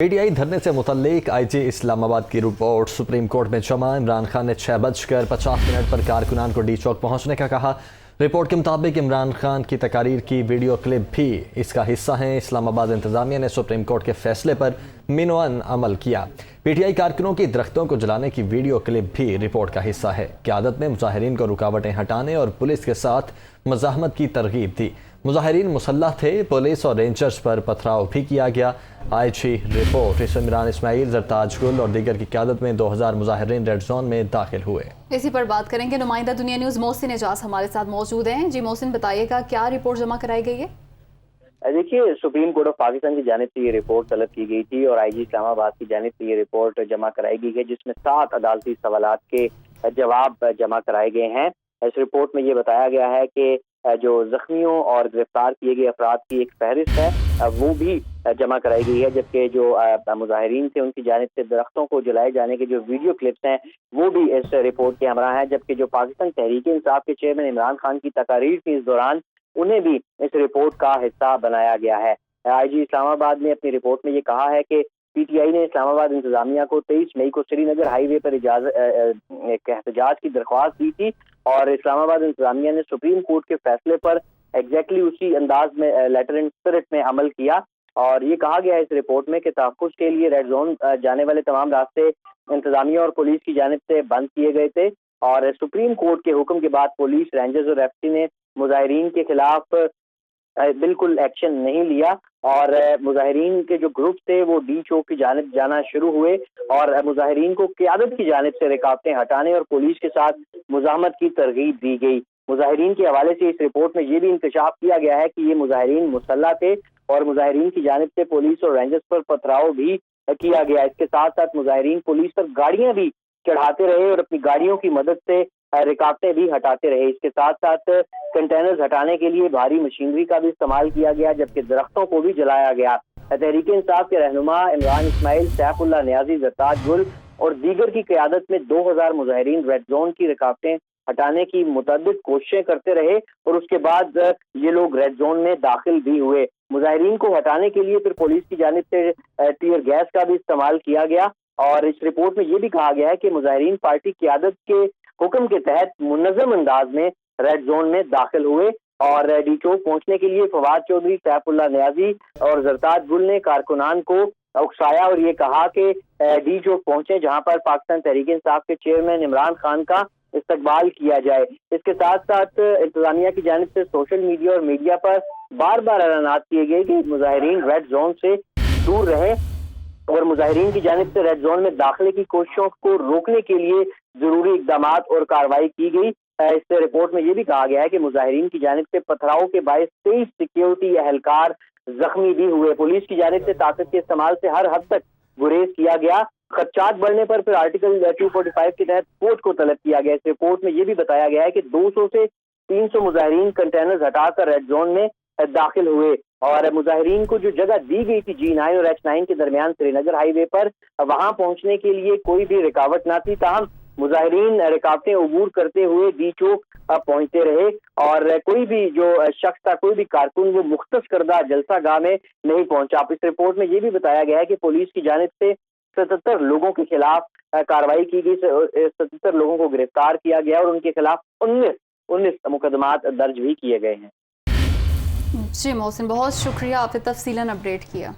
PTI دھرنے سے متعلق IG اسلام آباد کی رپورٹ سپریم کورٹ میں جمع۔ عمران خان نے 6:50 پر کارکنان کو ڈی چوک پہنچنے کا کہا۔ رپورٹ کے مطابق عمران خان کی تقاریر کی ویڈیو کلپ بھی اس کا حصہ ہیں۔ اسلام آباد انتظامیہ نے سپریم کورٹ کے فیصلے پر منوعاً عمل کیا۔ PTI کارکنوں کی درختوں کو جلانے کی ویڈیو کلپ بھی رپورٹ کا حصہ ہے۔ قیادت میں مظاہرین کو رکاوٹیں ہٹانے اور پولیس کے ساتھ مزاحمت کی ترغیب دی۔ مظاہرین مسلح تھے، پولیس اور رینجرز پر پتھراؤ بھی کیا گیا۔ IG رپورٹ اس عمران اسماعیل، زرتاج گل اور دیگر کی قیادت میں 2000 مظاہرین ریڈ زون میں داخل ہوئے۔ اسی پر بات کریں گے، نمائندہ دنیا نیوز محسن اعجاز ہمارے ساتھ موجود ہیں۔ جی محسن، بتائیے گا کیا رپورٹ جمع کرائی گئی ہے؟ دیکھیے، سپریم کورٹ آف پاکستان کی جانب سے یہ رپورٹ طلب کی گئی تھی اور IG اسلام آباد کی جانب سے یہ رپورٹ جمع کرائی گئی ہے، جس میں 7 عدالتی سوالات کے جواب جمع کرائے گئے ہیں۔ اس رپورٹ میں یہ بتایا گیا ہے کہ جو زخمیوں اور گرفتار کیے گئے افراد کی ایک فہرست ہے وہ بھی جمع کرائی گئی ہے، جبکہ جو مظاہرین تھے ان کی جانب سے درختوں کو جلائے جانے کے جو ویڈیو کلپس ہیں وہ بھی اس رپورٹ کے ہمراہ ہیں، جبکہ جو پاکستان تحریک انصاف کے چیئرمین عمران خان کی تقاریر تھی اس دوران انہیں بھی اس رپورٹ کا حصہ بنایا گیا ہے۔ IG اسلام آباد نے اپنی رپورٹ میں یہ کہا ہے کہ PTI نے اسلام آباد انتظامیہ کو 23 مئی کو سری نگر ہائی وے پر ایک احتجاج کی درخواست دی تھی اور اسلام آباد انتظامیہ نے سپریم کورٹ کے فیصلے پر ایگزیکٹلی اسی انداز میں لیٹر اینڈ اسپرٹ میں عمل کیا، اور یہ کہا گیا ہے اس رپورٹ میں کہ تحفظ کے لیے ریڈ زون جانے والے تمام راستے انتظامیہ اور پولیس کی جانب سے بند کیے گئے تھے، اور سپریم کورٹ کے حکم کے بعد پولیس، رینجرز اور FT نے مظاہرین کے خلاف بالکل ایکشن نہیں لیا، اور مظاہرین کے جو گروپ تھے وہ ڈی چوک کی جانب جانا شروع ہوئے اور مظاہرین کو قیادت کی جانب سے رکاوٹیں ہٹانے اور پولیس کے ساتھ مزاحمت کی ترغیب دی گئی۔ مظاہرین کے حوالے سے اس رپورٹ میں یہ بھی انکشاف کیا گیا ہے کہ یہ مظاہرین مسلح تھے اور مظاہرین کی جانب سے پولیس اور رینجرز پر پتھراؤ بھی کیا گیا۔ اس کے ساتھ ساتھ مظاہرین پولیس پر گاڑیاں بھی چڑھاتے رہے اور اپنی گاڑیوں کی مدد سے رکاوٹیں بھی ہٹاتے رہے۔ اس کے ساتھ ساتھ کنٹینرز ہٹانے کے لیے بھاری مشینری کا بھی استعمال کیا گیا، جبکہ درختوں کو بھی جلایا گیا۔ تحریک انصاف کے رہنما عمران اسماعیل، سیف اللہ نیازی، زرتاج گل اور دیگر کی قیادت میں 2000 مظاہرین ریڈ زون کی رکاوٹیں ہٹانے کی متعدد کوششیں کرتے رہے اور اس کے بعد یہ لوگ ریڈ زون میں داخل بھی ہوئے۔ مظاہرین کو ہٹانے کے لیے پھر پولیس کی جانب سے ٹیئر گیس کا بھی استعمال کیا گیا، اور اس رپورٹ میں یہ بھی کہا گیا ہے کہ مظاہرین پارٹی قیادت کے حکم کے تحت منظم انداز میں ریڈ زون میں داخل ہوئے، اور ڈی چوک پہنچنے کے لیے فواد چودھری، سیف اللہ نیازی اور زرتاج گل نے کارکنان کو اکسایا اور یہ کہا کہ ڈی چوک پہنچے جہاں پر پاکستان تحریک انصاف کے چیئرمین عمران خان کا استقبال کیا جائے۔ اس کے ساتھ ساتھ انتظامیہ کی جانب سے سوشل میڈیا اور میڈیا پر بار بار اعلانات کیے گئے کہ مظاہرین ریڈ زون سے دور رہیں اور مظاہرین کی جانب سے ریڈ زون میں داخلے کی کوششوں کو روکنے کے لیے ضروری اقدامات اور کارروائی کی گئی۔ اس رپورٹ میں یہ بھی کہا گیا ہے کہ مظاہرین کی جانب سے پتھراؤ کے باعث 23 سیکیورٹی اہلکار زخمی بھی ہوئے۔ پولیس کی جانب سے طاقت کے استعمال سے ہر حد تک گریز کیا گیا۔ خدشات بڑھنے پر پھر آرٹیکل 245 کے تحت فوج کو طلب کیا گیا۔ اس رپورٹ میں یہ بھی بتایا گیا ہے کہ 200 سے 300 مظاہرین کنٹینرز ہٹا کر ریڈ زون میں داخل ہوئے، اور مظاہرین کو جو جگہ دی گئی تھی G9 اور H9 کے درمیان سری نگر ہائی وے پر، وہاں پہنچنے کے لیے کوئی بھی رکاوٹ نہ تھی، تاہم مظاہرین رکاوٹیں عبور کرتے ہوئے ڈی چوک پہنچتے رہے، اور کوئی بھی جو شخص تھا، کوئی بھی کارکن وہ مختص کردہ جلسہ گاہ میں نہیں پہنچا۔ اس رپورٹ میں یہ بھی بتایا گیا ہے کہ پولیس کی جانب سے 77 لوگوں کے خلاف کارروائی کی گئی، 77 لوگوں کو گرفتار کیا گیا اور ان کے خلاف 19 مقدمات درج بھی کیے گئے ہیں۔ جی محسن، بہت شکریہ، آپ نے تفصیلاً اپڈیٹ کیا۔